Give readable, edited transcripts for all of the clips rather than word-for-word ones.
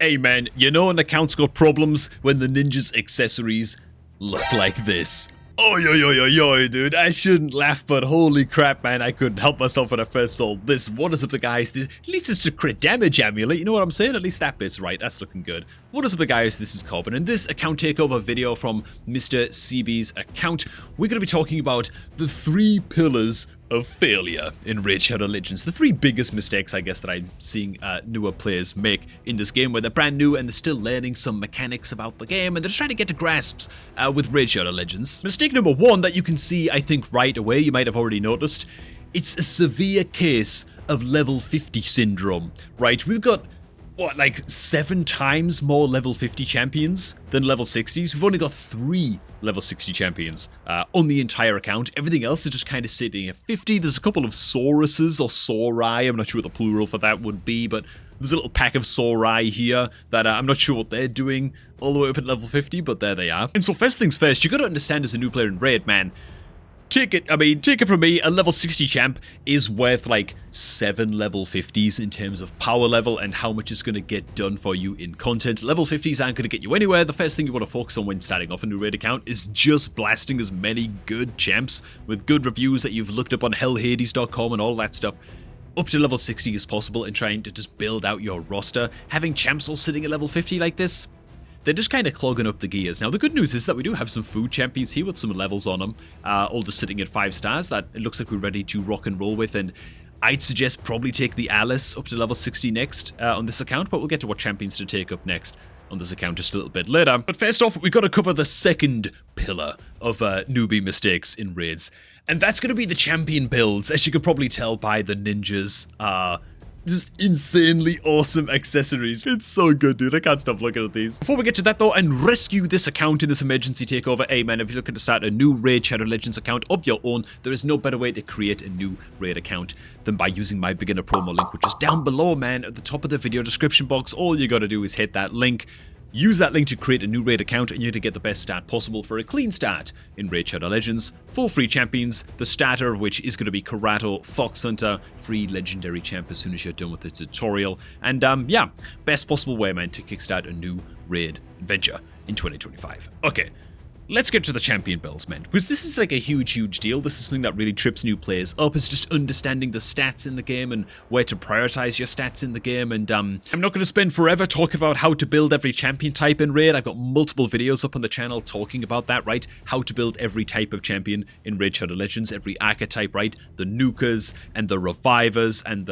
Hey man, you know an account's got problems when the ninja's accessories look like this. Oh, yo, dude, I shouldn't laugh, but holy crap, man, I couldn't help myself when I first saw this. What is up, the guys? This, at least it's a crit damage amulet, you know what I'm saying? At least that bit's right, that's looking good. What is up, the guys? This is Corbin. In this account takeover video from Mr. CB's account, we're going to be talking about the 3 pillars of failure in Raid Shadow Legends. The 3 biggest mistakes, I guess, that I'm seeing newer players make in this game, where they're brand new and they're still learning some mechanics about the game, and they're just trying to get to grasps with Raid Shadow Legends. Mistake number 1 that you can see, I think, right away, you might have already noticed, it's a severe case of level 50 syndrome, right? We've got, what, like 7 times more level 50 champions than level 60s? We've only got 3 level 60 champions on the entire account. Everything else is just kind of sitting at 50. There's a couple of Sauruses or Saurai. I'm not sure what the plural for that would be, but there's a little pack of Saurai here that I'm not sure what they're doing all the way up at level 50, but there they are. And so first things first, you gotta understand as a new player in Raid, man, take it from me, a level 60 champ is worth like 7 level 50s in terms of power level and how much it's going to get done for you in content. Level 50s aren't going to get you anywhere. The first thing you want to focus on when starting off a new raid account is just blasting as many good champs with good reviews that you've looked up on hellhades.com and all that stuff up to level 60 as possible, and trying to just build out your roster. Having champs all sitting at level 50 like this, they're just kind of clogging up the gears. Now, the good news is that we do have some food champions here with some levels on them, all just sitting at 5 stars that it looks like we're ready to rock and roll with, and I'd suggest probably take the Alice up to level 60 next on this account, but we'll get to what champions to take up next on this account just a little bit later. But first off, we've got to cover the second pillar of newbie mistakes in raids, and that's going to be the champion builds. As you can probably tell by the ninjas, just insanely awesome accessories. It's so good, dude. I can't stop looking at these. Before we get to that, though, and rescue this account in this emergency takeover, hey man, if you're looking to start a new Raid Shadow Legends account of your own, there is no better way to create a new Raid account than by using my beginner promo link, which is down below, man, at the top of the video description box. All you gotta do is hit that link. Use that link to create a new raid account, and you're going to get the best start possible for a clean start in Raid Shadow Legends. 4 free champions, the starter of which is going to be Karato, Fox Hunter, free legendary champ as soon as you're done with the tutorial. And yeah, best possible way, man, to kickstart a new raid adventure in 2025. Okay. Let's get to the champion builds, man, because this is like a huge deal. This is something that really trips new players up, is just understanding the stats in the game and where to prioritize your stats in the game. And I'm not going to spend forever talking about how to build every champion type in Raid. I've got multiple videos up on the channel talking about that, right? How to build every type of champion in Raid Shadow Legends, every archetype, right? The nukers and the revivers and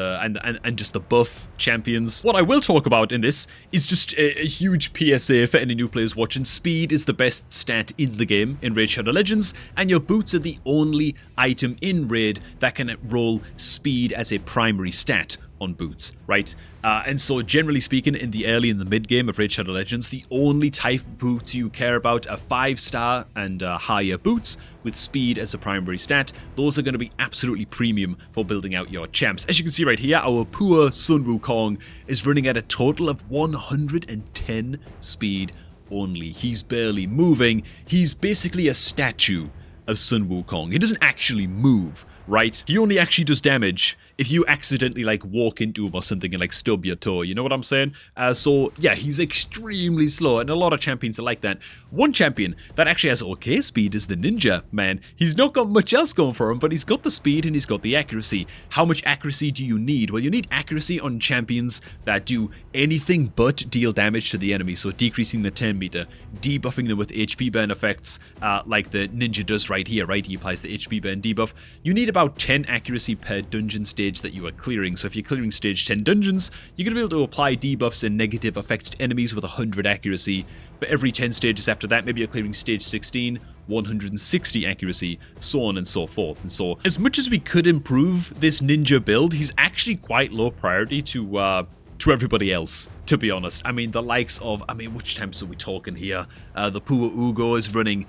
just the buff champions. What I will talk about in this is just a huge PSA for any new players watching. Speed is the best stat in the game in Raid Shadow Legends, and your boots are the only item in Raid that can roll speed as a primary stat on boots, right? And so generally speaking, in the early and the mid game of Raid Shadow Legends, the only type of boots you care about are 5-star and higher boots with speed as a primary stat. Those are going to be absolutely premium for building out your champs. As you can see right here, our poor Sun Wukong is running at a total of 110 speed only. He's barely moving. He's basically a statue of Sun Wukong. He doesn't actually move, right? He only actually does damage if you accidentally like walk into him or something and like stub your toe, you know what I'm saying? So yeah, he's extremely slow, and a lot of champions are like that. One champion that actually has okay speed is the ninja, man. He's not got much else going for him, but he's got the speed and he's got the accuracy. How much accuracy do you need? Well, you need accuracy on champions that do anything but deal damage to the enemy, so decreasing the turn meter, debuffing them with HP burn effects, like the ninja does right here, right? He applies the HP burn debuff. You need about 10 accuracy per dungeon stage that you are clearing. So if you're clearing stage 10 dungeons, you're going to be able to apply debuffs and negative effects to enemies with 100 accuracy. For every 10 stages after that, maybe you're clearing stage 16, 160 accuracy, so on and so forth. And so as much as we could improve this ninja build, he's actually quite low priority to everybody else, to be honest. I mean, the likes of, which times are we talking here? The poor Ugo is running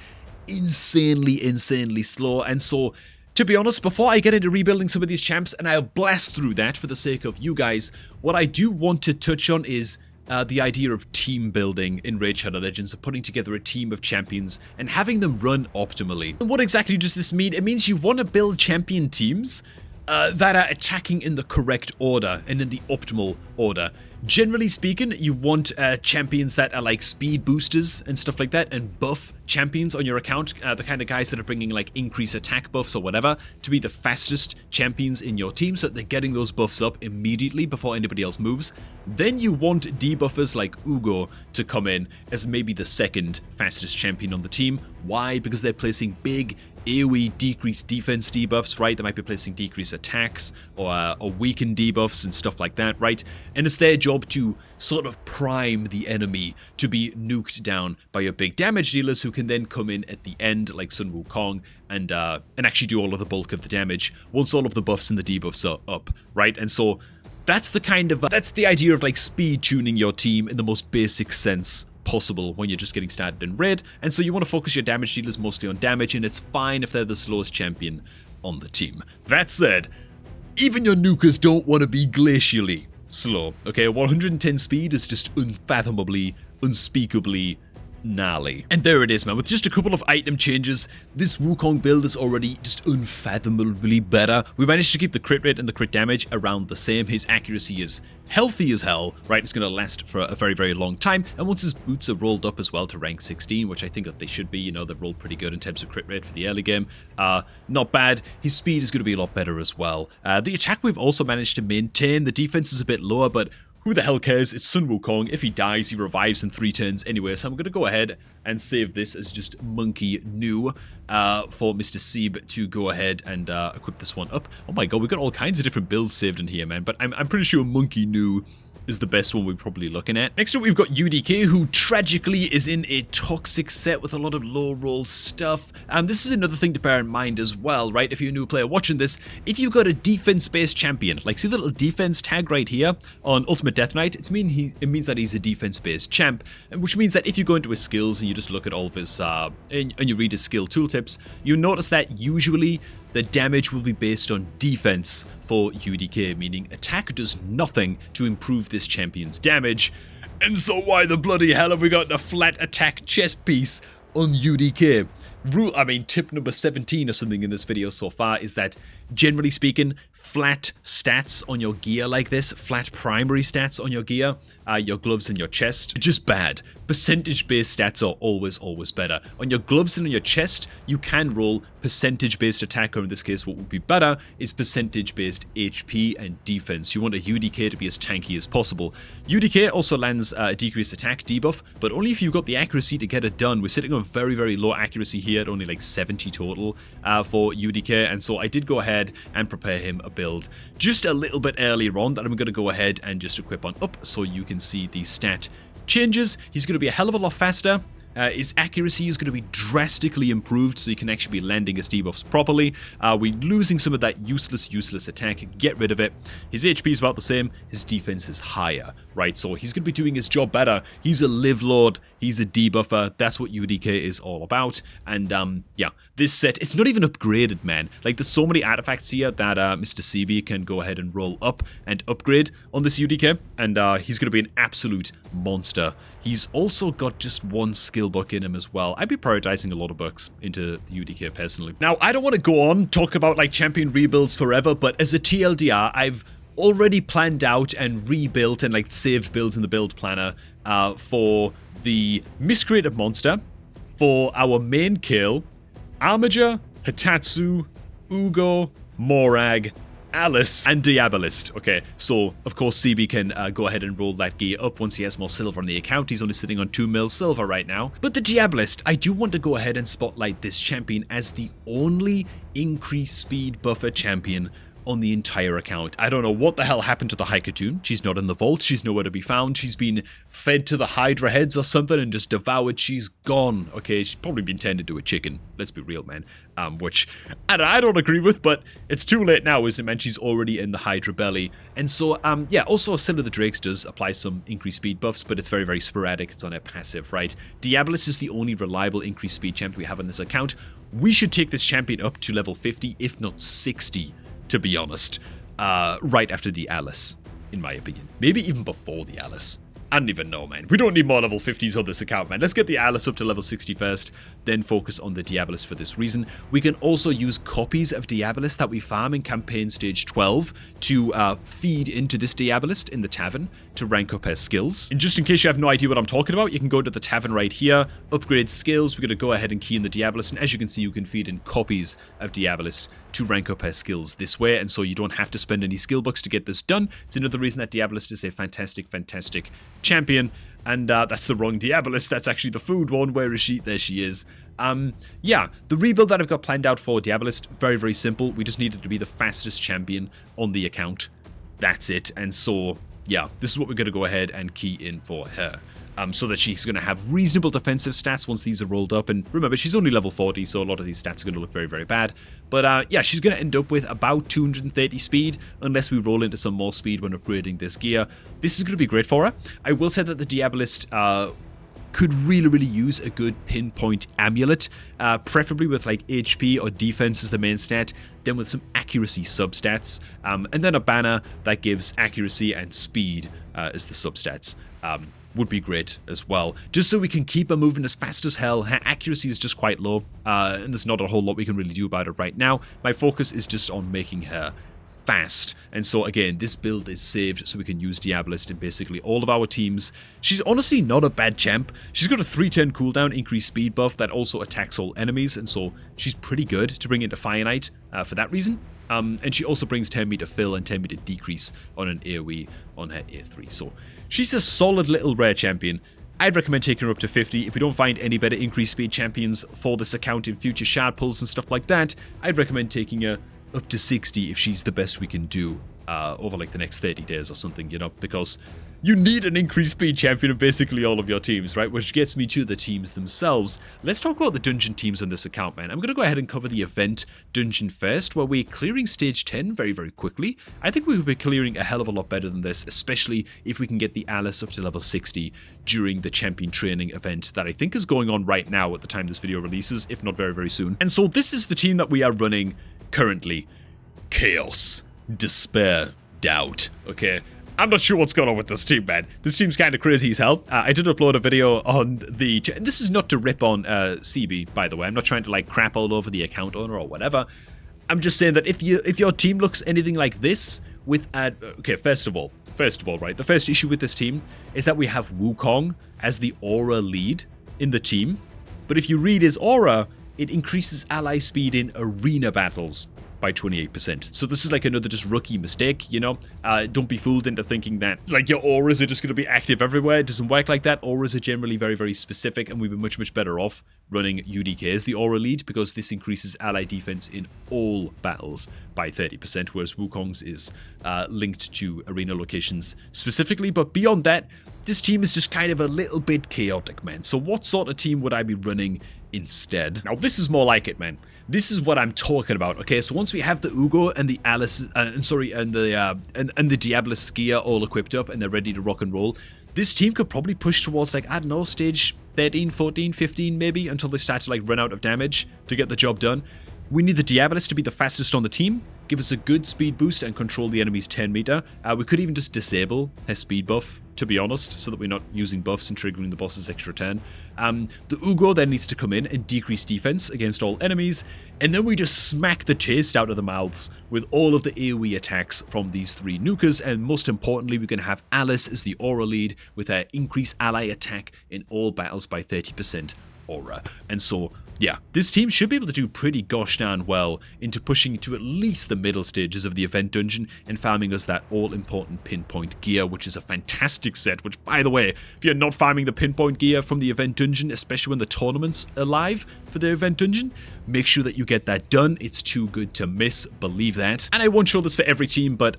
insanely slow, and so to be honest, before I get into rebuilding some of these champs, and I'll blast through that for the sake of you guys, what I do want to touch on is the idea of team building in Raid Shadow Legends, of putting together a team of champions and having them run optimally. And what exactly does this mean? It means you want to build champion teams that are attacking in the correct order and in the optimal order. Generally speaking, you want champions that are like speed boosters and stuff like that, and buff champions on your account, the kind of guys that are bringing like increased attack buffs or whatever, to be the fastest champions in your team so that they're getting those buffs up immediately before anybody else moves. Then you want debuffers like Ugo to come in as maybe the second fastest champion on the team. Why? Because they're placing big AoE decreased defense debuffs, right? They might be placing decreased attacks or weakened debuffs and stuff like that, right? And it's their job to sort of prime the enemy to be nuked down by your big damage dealers who can then come in at the end like Sun Wukong and actually do all of the bulk of the damage once all of the buffs and the debuffs are up, right? And so that's the kind of that's the idea of like speed tuning your team in the most basic sense possible when you're just getting started in raid. And so you want to focus your damage dealers mostly on damage, and it's fine if they're the slowest champion on the team. That said, even your nukers don't want to be glacially slow. Okay, 110 speed is just unfathomably, unspeakably gnarly. And there it is, man. With just a couple of item changes, this Wukong build is already just unfathomably better. We managed to keep the crit rate and the crit damage around the same. His accuracy is healthy as hell, right? It's going to last for a very, very long time. And once his boots are rolled up as well to rank 16, which I think that they should be, you know, they've rolled pretty good in terms of crit rate for the early game. Not bad. His speed is going to be a lot better as well. The attack we've also managed to maintain. The defense is a bit lower, but who the hell cares? It's Sun Wukong. If he dies, he revives in 3 turns anyway. So I'm going to go ahead and save this as just Monkey New for Mr. Seeb to go ahead and equip this one up. Oh my god, we've got all kinds of different builds saved in here, man. But I'm pretty sure Monkey New is the best one we're probably looking at. Next up, we've got UDK, who tragically is in a toxic set with a lot of low roll stuff. This is another thing to bear in mind as well, right? If you're a new player watching this, if you've got a defense-based champion, like see the little defense tag right here on Ultimate Death Knight, it means that he's a defense-based champ, which means that if you go into his skills and you just look at all of his, and you read his skill tooltips, you'll notice that usually the damage will be based on defense for UDK, meaning attack does nothing to improve this champion's damage. And so why the bloody hell have we got a flat attack chest piece on UDK? Tip number 17 or something in this video so far is that, generally speaking, flat stats on your gear like this, flat primary stats on your gear, your gloves and your chest, just bad. Percentage-based stats are always better. On your gloves and on your chest, you can roll percentage-based attack, or in this case, what would be better is percentage-based HP and defense. You want a UDK to be as tanky as possible. UDK also lands a decreased attack debuff, but only if you've got the accuracy to get it done. We're sitting on very, very low accuracy here at only like 70 total for UDK, and so I did go ahead and prepare him a build just a little bit earlier on that I'm going to go ahead and just equip on up so you can see the stat changes. He's going to be a hell of a lot faster. His accuracy is going to be drastically improved, so you can actually be landing his debuffs properly. We're losing some of that useless attack. Get rid of it. His HP is about the same. His defense is higher, right? So he's going to be doing his job better. He's a live lord. He's a debuffer. That's what UDK is all about. And yeah, this set, it's not even upgraded, man. Like, there's so many artifacts here that Mr. CB can go ahead and roll up and upgrade on this UDK, and he's going to be an absolute monster. He's also got just one skill book in him as well. I'd be prioritizing a lot of books into the UDK personally. Now, I don't want to go on talk about like champion rebuilds forever, but as a TLDR, I've already planned out and rebuilt and like saved builds in the build planner for the Miscreated Monster, for our main kill, Armiger, Hitatsu, Ugo, Morag, Alice, and Diabolist. Okay, so of course CB can go ahead and roll that gear up once he has more silver on the account. He's only sitting on 2 mil silver right now. But the Diabolist, I do want to go ahead and spotlight this champion as the only increased speed buffer champion on the entire account. I don't know what the hell happened to the Haikatoon. She's not in the vault. She's nowhere to be found. She's been fed to the Hydra heads or something and just devoured. She's gone. Okay, she's probably been turned into a chicken. Let's be real, man. Which I don't agree with, but it's too late now, isn't it, man? She's already in the Hydra belly. And so, yeah, also Sin of the Drakes does apply some increased speed buffs, but it's very, very sporadic. It's on a passive, right? Diabolus is the only reliable increased speed champion we have on this account. We should take this champion up to level 50, if not 60, to be honest, right after the Alice, in my opinion. Maybe even before the Alice. I don't even know, man. We don't need more level 50s on this account, man. Let's get the Alice up to level 60 first, then focus on the Diabolist for this reason. We can also use copies of Diabolist that we farm in campaign stage 12 to feed into this Diabolist in the tavern to rank up her skills. And just in case you have no idea what I'm talking about, you can go to the tavern right here, upgrade skills. We're going to go ahead and key in the Diabolist, and as you can see, you can feed in copies of Diabolist to rank up her skills this way, and so you don't have to spend any skill bucks to get this done. It's another reason that Diabolist is a fantastic champion. And that's the wrong Diabolist. That's actually the food one. Where is she? There she is. Yeah, the rebuild that I've got planned out for Diabolist, very, very simple. We just needed to be the fastest champion on the account. That's it. And so, yeah, this is what we're going to go ahead and key in for her. So that she's going to have reasonable defensive stats once these are rolled up. And remember, she's only level 40, so a lot of these stats are going to look very, very bad. But yeah, she's going to end up with about 230 speed, unless we roll into some more speed when upgrading this gear. This is going to be great for her. I will say that the Diabolist could really, really use a good pinpoint amulet, preferably with like HP or defense as the main stat, then with some accuracy substats, and then a banner that gives accuracy and speed as the substats. Would be great as well, just so we can keep her moving as fast as hell. Her accuracy is just quite low, and there's not a whole lot we can really do about it right now. My focus is just on making her fast, and so again, this build is saved so we can use Diabolist in basically all of our teams. She's honestly not a bad champ. She's got a 3-turn cooldown, increased speed buff that also attacks all enemies, and so she's pretty good to bring into Fire Knight for that reason. And she also brings 10 meter fill and 10 meter decrease on an AoE on her A3. So she's a solid little rare champion. I'd recommend taking her up to 50. If we don't find any better increased speed champions for this account in future shard pulls and stuff like that, I'd recommend taking her up to 60 if she's the best we can do over like the next 30 days or something, you know, because you need an increased speed champion in basically all of your teams, right? Which gets me to the teams themselves. Let's talk about the dungeon teams on this account, man. I'm going to go ahead and cover the event dungeon first, where we're clearing stage 10 very, very quickly. I think we will be clearing a hell of a lot better than this, especially if we can get the Alice up to level 60 during the champion training event that I think is going on right now at the time this video releases, if not very, very soon. And so this is the team that we are running currently. Chaos, despair, doubt, okay? I'm not sure what's going on with this team, man. This team's kind of crazy as hell. I did upload a video on the... And this is not to rip on CB, by the way. I'm not trying to, like, crap all over the account owner or whatever. I'm just saying that if your team looks anything like this with... okay, first of all, right? The first issue with this team is that we have Wukong as the aura lead in the team. But if you read his aura, it increases ally speed in arena battles by 28%. So this is like another just rookie mistake, you know? Don't be fooled into thinking that like your auras are just going to be active everywhere. It doesn't work like that. Auras are generally very, very specific, and we'd be much, much better off running UDK as the aura lead, because this increases ally defense in all battles by 30%, whereas Wukong's is linked to arena locations specifically. But beyond that, this team is just kind of a little bit chaotic, man. So what sort of team would I be running instead? Now, this is more like it, man. This is what I'm talking about. Okay, so once we have the Ugo and the Alice, and the Diabolist gear all equipped up and they're ready to rock and roll, this team could probably push towards, like, I don't know, stage 13, 14, 15 maybe, until they start to like run out of damage to get the job done. We need the Diabolist to be the fastest on the team, give us a good speed boost and control the enemy's 10 meter. We could even just disable her speed buff, to be honest, so that we're not using buffs and triggering the boss's extra turn. The Ugo then needs to come in and decrease defense against all enemies, and then we just smack the taste out of the mouths with all of the AoE attacks from these three nukers, and most importantly, we can have Alice as the aura lead with her increased ally attack in all battles by 30% aura. And so, yeah, this team should be able to do pretty gosh darn well into pushing to at least the middle stages of the event dungeon and farming us that all-important pinpoint gear, which is a fantastic set, which, by the way, if you're not farming the pinpoint gear from the event dungeon, especially when the tournaments are live for the event dungeon, make sure that you get that done. It's too good to miss, believe that. And I won't show this for every team, but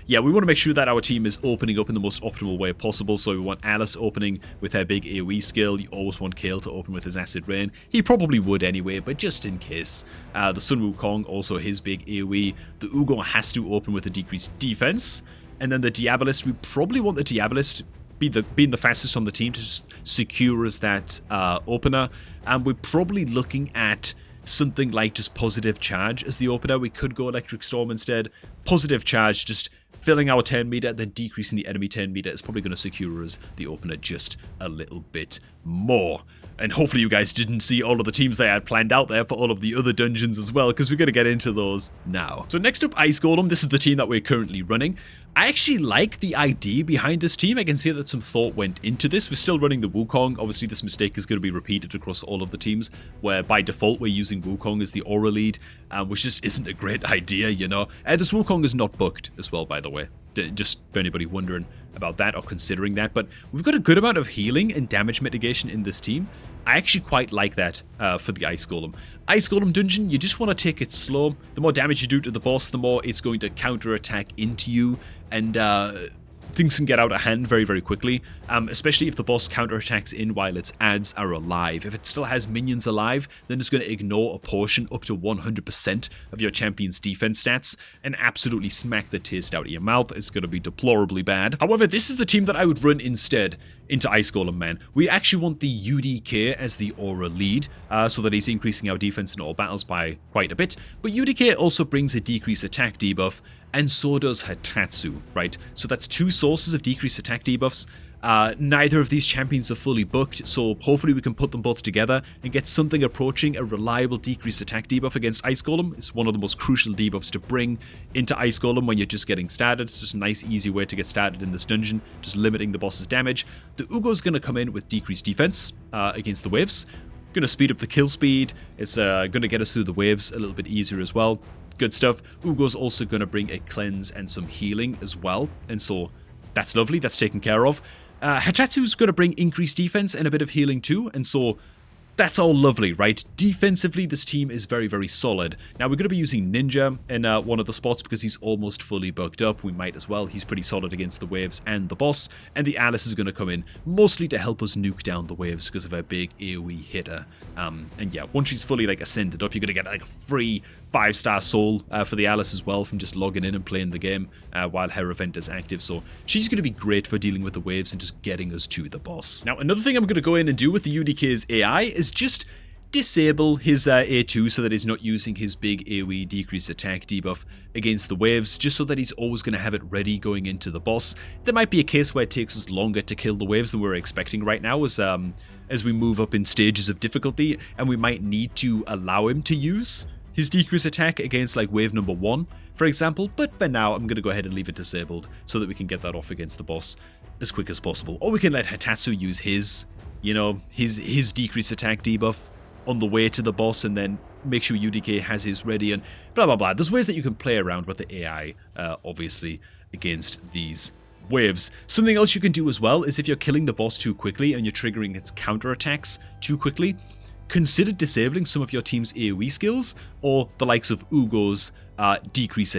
yeah, we want to make sure that our team is opening up in the most optimal way possible. So we want Alice opening with her big AoE skill. You always want Kale to open with his Acid Rain. He probably would anyway, but just in case. The Sun Wukong, also his big AoE. The Ugo has to open with a decreased defense. And then the Diabolist, we probably want the Diabolist being the fastest on the team to secure as that opener. And we're probably looking at something like just Positive Charge as the opener. We could go Electric Storm instead. Positive Charge just filling our turn meter, then decreasing the enemy turn meter is probably going to secure us the opener just a little bit more. And hopefully you guys didn't see all of the teams that I had planned out there for all of the other dungeons as well, because we're going to get into those now. So next up, Ice Golem. This is the team that we're currently running. I actually like the idea behind this team. I can see that some thought went into this. We're still running the Wukong. Obviously, this mistake is going to be repeated across all of the teams, where by default, we're using Wukong as the aura lead, which just isn't a great idea, you know. This Wukong is not booked as well, by the way. Just for anybody wondering about that or considering that. But we've got a good amount of healing and damage mitigation in this team. I actually quite like that for the Ice Golem. Ice Golem dungeon, you just want to take it slow. The more damage you do to the boss, the more it's going to counter-attack into you, and things can get out of hand very, very quickly, especially if the boss counterattacks in while its adds are alive. If it still has minions alive, then it's going to ignore a portion up to 100% of your champion's defense stats and absolutely smack the taste out of your mouth. It's going to be deplorably bad. However, this is the team that I would run instead into Ice Golem, man. We actually want the UDK as the aura lead, so that he's increasing our defense in all battles by quite a bit. But UDK also brings a decreased attack debuff, and so does Hatatsu, right? So that's two sources of decreased attack debuffs. Neither of these champions are fully booked, so hopefully we can put them both together and get something approaching a reliable decreased attack debuff against Ice Golem. It's one of the most crucial debuffs to bring into Ice Golem when you're just getting started. It's just a nice, easy way to get started in this dungeon, just limiting the boss's damage. The Ugo's going to come in with decreased defense against the waves. Going to speed up the kill speed. It's going to get us through the waves a little bit easier as well. Good stuff. Ugo's also going to bring a cleanse and some healing as well, and so that's lovely. That's taken care of. Hatatsu's going to bring increased defense and a bit of healing too, and so that's all lovely, right? Defensively, this team is very, very solid. Now, we're going to be using Ninja in one of the spots because he's almost fully booked up. We might as well. He's pretty solid against the waves and the boss. And the Alice is going to come in mostly to help us nuke down the waves because of her big AoE hitter. And yeah, once she's fully like ascended up, you're going to get like a free 5-star soul for the Alice as well from just logging in and playing the game while her event is active. So she's going to be great for dealing with the waves and just getting us to the boss. Now, another thing I'm going to go in and do with the UDK's AI is just disable his A2 so that he's not using his big AoE decreased attack debuff against the waves, just so that he's always going to have it ready going into the boss. There might be a case where it takes us longer to kill the waves than we're expecting right now as we move up in stages of difficulty, and we might need to allow him to use his decreased attack against like wave number 1, for example, but for now I'm going to go ahead and leave it disabled so that we can get that off against the boss as quick as possible. Or we can let Hatatsu use his, you know, his decreased attack debuff on the way to the boss, and then make sure UDK has his ready, and blah blah blah. There's ways that you can play around with the AI, obviously, against these waves. Something else you can do as well is if you're killing the boss too quickly and you're triggering its counterattacks too quickly, consider disabling some of your team's AoE skills, or the likes of Ugo's decreased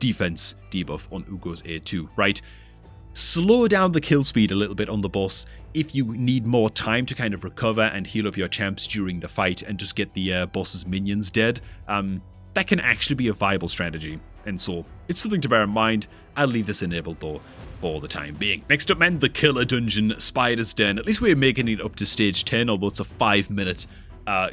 defense debuff on Ugo's A2, right? Slow down the kill speed a little bit on the boss if you need more time to kind of recover and heal up your champs during the fight and just get the boss's minions dead. That can actually be a viable strategy, and so it's something to bear in mind. I'll leave this enabled though for the time being. Next up, man, the Killer Dungeon, Spider's Den. At least we're making it up to stage 10, although it's a 5-minute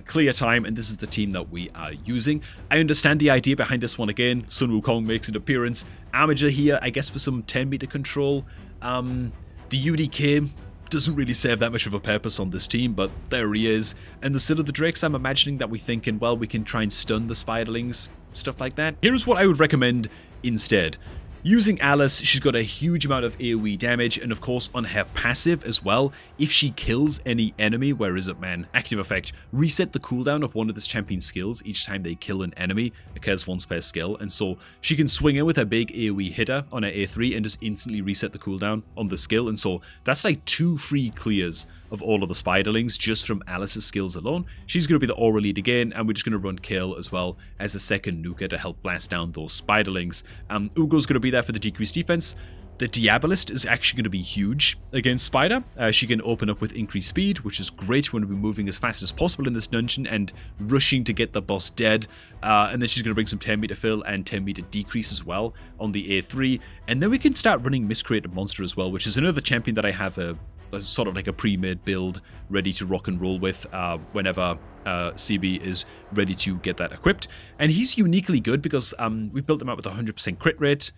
clear time, and this is the team that we are using. I understand the idea behind this one again. Sun Wukong makes an appearance. Amager here, I guess, for some 10-meter control. The UDK doesn't really serve that much of a purpose on this team, but there he is. And the Sin of the Drakes, I'm imagining that we're thinking, well, we can try and stun the Spiderlings, stuff like that. Here's what I would recommend instead. Using Alice, she's got a huge amount of AoE damage, and of course on her passive as well, if she kills any enemy, where is it, man? Active effect, reset the cooldown of one of this champion's skills each time they kill an enemy, occurs once per skill, and so she can swing in with her big AoE hitter on her A3 and just instantly reset the cooldown on the skill, and so that's like 2 free clears of all of the Spiderlings just from Alice's skills alone. She's going to be the aura lead again, and we're just going to run Kill as well as a second nuker to help blast down those Spiderlings. Ugo's going to be there for the decreased defense. The Diabolist is actually going to be huge against Spider. She can open up with increased speed, which is great when we're moving as fast as possible in this dungeon and rushing to get the boss dead. And then she's going to bring some 10-meter fill and 10-meter decrease as well on the A3. And then we can start running Miscreated Monster as well, which is another champion that I have a sort of like a pre-made build ready to rock and roll with whenever CB is ready to get that equipped. And he's uniquely good because we built him out with 100% crit rate.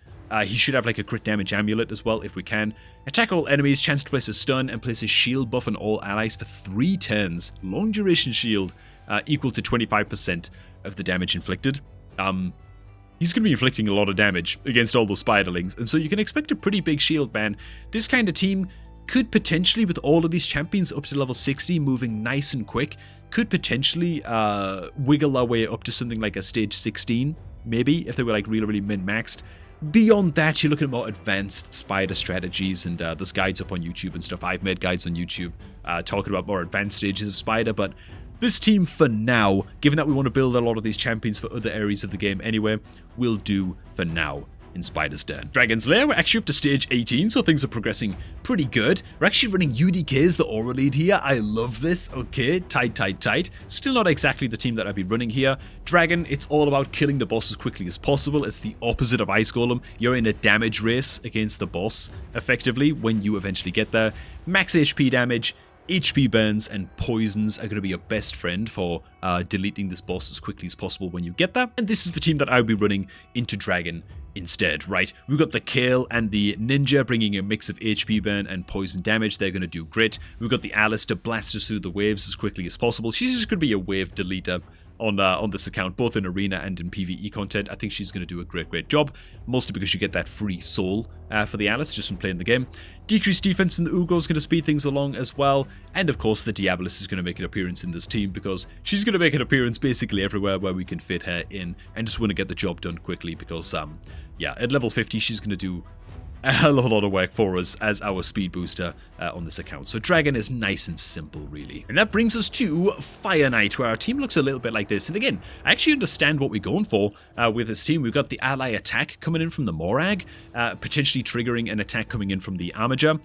He should have like a crit damage amulet as well if we can. Attack all enemies, chance to place a stun, and place a shield buff on all allies for 3 turns. Long duration shield equal to 25% of the damage inflicted. He's going to be inflicting a lot of damage against all those spiderlings, and so you can expect a pretty big shield ban. This kind of team could potentially, with all of these champions up to level 60, moving nice and quick, could potentially wiggle our way up to something like a stage 16, maybe, if they were like really min-maxed. Beyond that, you're looking at more advanced spider strategies, and there's guides up on YouTube and stuff. I've made guides on YouTube talking about more advanced stages of spider, but this team for now, given that we want to build a lot of these champions for other areas of the game anyway, will do for now in Spider's Den. Dragon's Lair, we're actually up to stage 18, so things are progressing pretty good. We're actually running UDK as the aura lead here. I love this. Okay, tight. Still not exactly the team that I'd be running here. Dragon, it's all about killing the boss as quickly as possible. It's the opposite of Ice Golem. You're in a damage race against the boss, effectively, when you eventually get there. Max HP damage, HP burns, and poisons are going to be your best friend for deleting this boss as quickly as possible when you get there. And this is the team that I would be running into Dragon instead, right? We've got the Kale and the Ninja bringing a mix of HP burn and poison damage. They're going to do great. We've got the Alice to blast us through the waves as quickly as possible. She's just going to be a wave deleter on this account, both in arena and in PvE content. I think she's going to do a great job, mostly because you get that free soul for the Alice just from playing the game. Decreased defense from the Ugo is going to speed things along as well, and of course the Diabolus is going to make an appearance in this team because she's going to make an appearance basically everywhere where we can fit her in and just want to get the job done quickly because yeah, at level 50 she's going to do a hell of a lot of work for us as our speed booster on this account. So Dragon is nice and simple, really. And that brings us to Fire Knight, where our team looks a little bit like this. And again, I actually understand what we're going for with this team. We've got the ally attack coming in from the Morag, potentially triggering an attack coming in from the Armiger,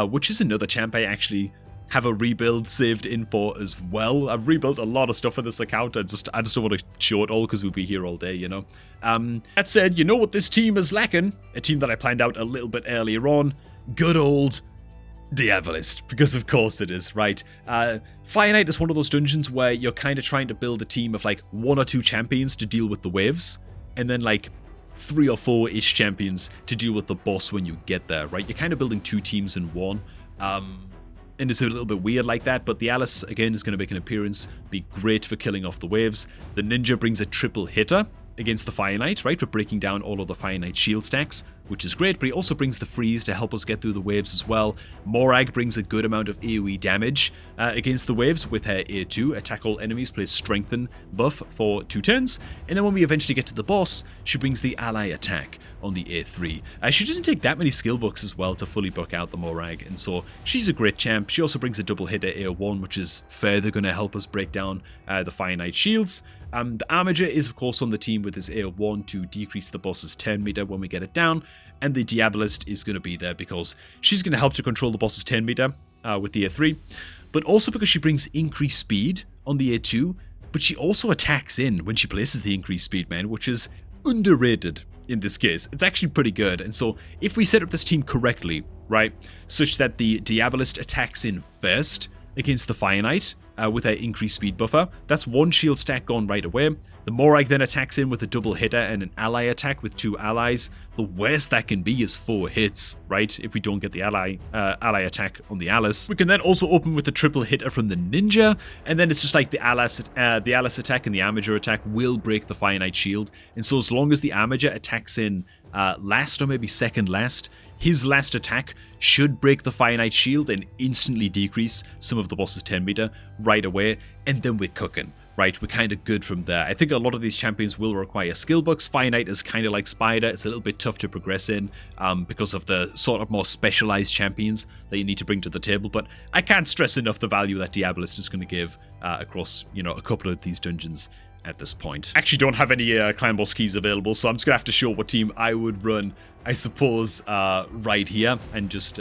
which is another champ I actually have a rebuild saved in for as well. I've rebuilt a lot of stuff for this account. I just don't want to show it all because we'll be here all day, you know. That said, you know what this team is lacking? A team that I planned out a little bit earlier on. Good old Diabolist, because of course it is, right? Fire Knight is one of those dungeons where you're kind of trying to build a team of like 1 or 2 champions to deal with the waves, and then like 3 or 4-ish champions to deal with the boss when you get there, right? You're kind of building 2 teams in one. And it's a little bit weird like that, but the Alice, again, is going to make an appearance, be great for killing off the waves. The Ninja brings a triple hitter against the Fire Knight, right, for breaking down all of the Fire Knight shield stacks, which is great, but he also brings the freeze to help us get through the waves as well. Morag brings a good amount of AoE damage against the waves with her A2, attack all enemies, plays strengthen buff for 2 turns, and then when we eventually get to the boss, she brings the ally attack on the A3. She doesn't take that many skill books as well to fully book out the Morag, and so she's a great champ. She also brings a double hitter A1, which is further going to help us break down the Fire Knight shields. The Armiger is of course on the team with his AO1 to decrease the boss's turn meter when we get it down, and the Diabolist is going to be there because she's going to help to control the boss's turn meter with the A3, but also because she brings increased speed on the A2, but she also attacks in when she places the increased speed, man, which is underrated in this case. It's actually pretty good, and so if we set up this team correctly, right, such that the Diabolist attacks in first against the Fire Knight, with her increased speed buffer, that's 1 shield stack gone right away. The Morag then attacks in with a double hitter and an ally attack with 2 allies. The worst that can be is 4 hits, right, if we don't get the ally attack on the Alice. We can then also open with the triple hitter from the Ninja, and then it's just like the Alice attack and the Armiger attack will break the Fire Knight shield, and so as long as the Armiger attacks in last or maybe second last, his last attack should break the Fire Knight shield and instantly decrease some of the boss's 10 meter right away, and then we're cooking, right? We're kind of good from there. I think a lot of these champions will require skill books. Fire Knight is kind of like Spider. It's a little bit tough to progress in because of the sort of more specialized champions that you need to bring to the table, but I can't stress enough the value that Diabolist is going to give across, you know, a couple of these dungeons at this point. I actually don't have any clan boss keys available, so I'm just gonna have to show what team I would run, I suppose, right here, and just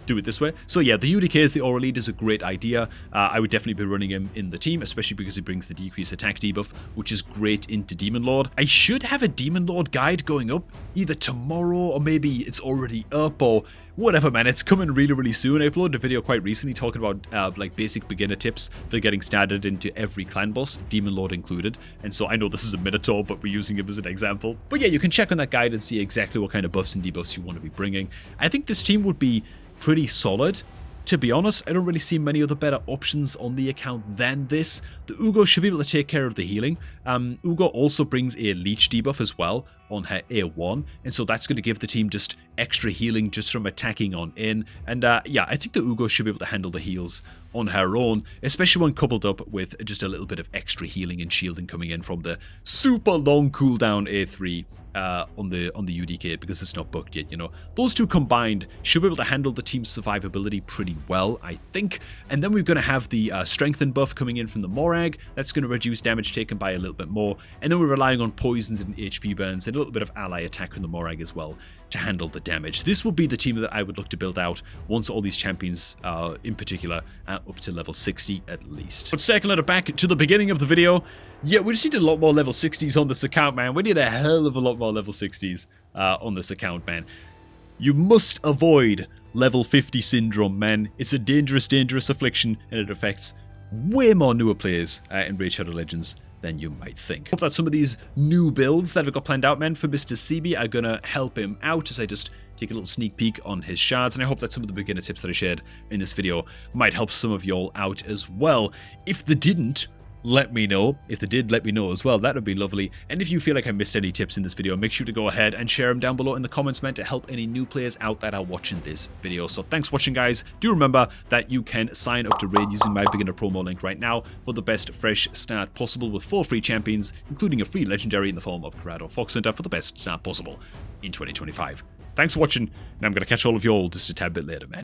do it this way. So yeah, the UDKs, the Aura Lead, is a great idea. I would definitely be running him in the team, especially because he brings the decreased attack debuff, which is great into Demon Lord. I should have a Demon Lord guide going up either tomorrow, or maybe it's already up, or whatever, man. It's coming really, really soon. I uploaded a video quite recently talking about like basic beginner tips for getting started into every clan boss, Demon Lord included. And so I know this is a Minotaur, but we're using him as an example. But yeah, you can check on that guide and see exactly what kind of buffs and debuffs you want to be bringing. I think this team would be pretty solid. To be honest, I don't really see many other better options on the account than this. The Ugo should be able to take care of the healing. Ugo also brings a leech debuff as well on her A1, and so that's going to give the team just extra healing just from attacking on in. And yeah, I think the Ugo should be able to handle the heals on her own, especially when coupled up with just a little bit of extra healing and shielding coming in from the super long cooldown A3 on the UDK, because it's not booked yet, you know. Those two combined should be able to handle the team's survivability pretty well, I think. And then we're going to have the strengthen buff coming in from the Morag. That's going to reduce damage taken by a little bit more. And then we're relying on poisons and HP burns and a little bit of ally attack from the Morag as well to handle the damage. This will be the team that I would look to build out once all these champions, in particular, are up to level 60 at least. But circling it back to the beginning of the video, yeah, we just need a lot more level 60s on this account, man. We need a hell of a lot more level 60s on this account, man. You must avoid level 50 syndrome, man. It's a dangerous, dangerous affliction, and it affects way more newer players in Raid Shadow Legends than you might think. Hope that some of these new builds that I've got planned out, man, for Mr. CB are gonna help him out as I just take a little sneak peek on his shards, and I hope that some of the beginner tips that I shared in this video might help some of y'all out as well. If they didn't, let me know. If they did, let me know as well. That would be lovely. And if you feel like I missed any tips in this video, make sure to go ahead and share them down below in the comments, man, to help any new players out that are watching this video. So thanks for watching, guys. Do remember that you can sign up to Raid using my beginner promo link right now for the best fresh start possible with 4 free champions, including a free legendary in the form of Corrado Fox Hunter for the best start possible in 2025. Thanks for watching, and I'm going to catch all of y'all just a tad bit later, man.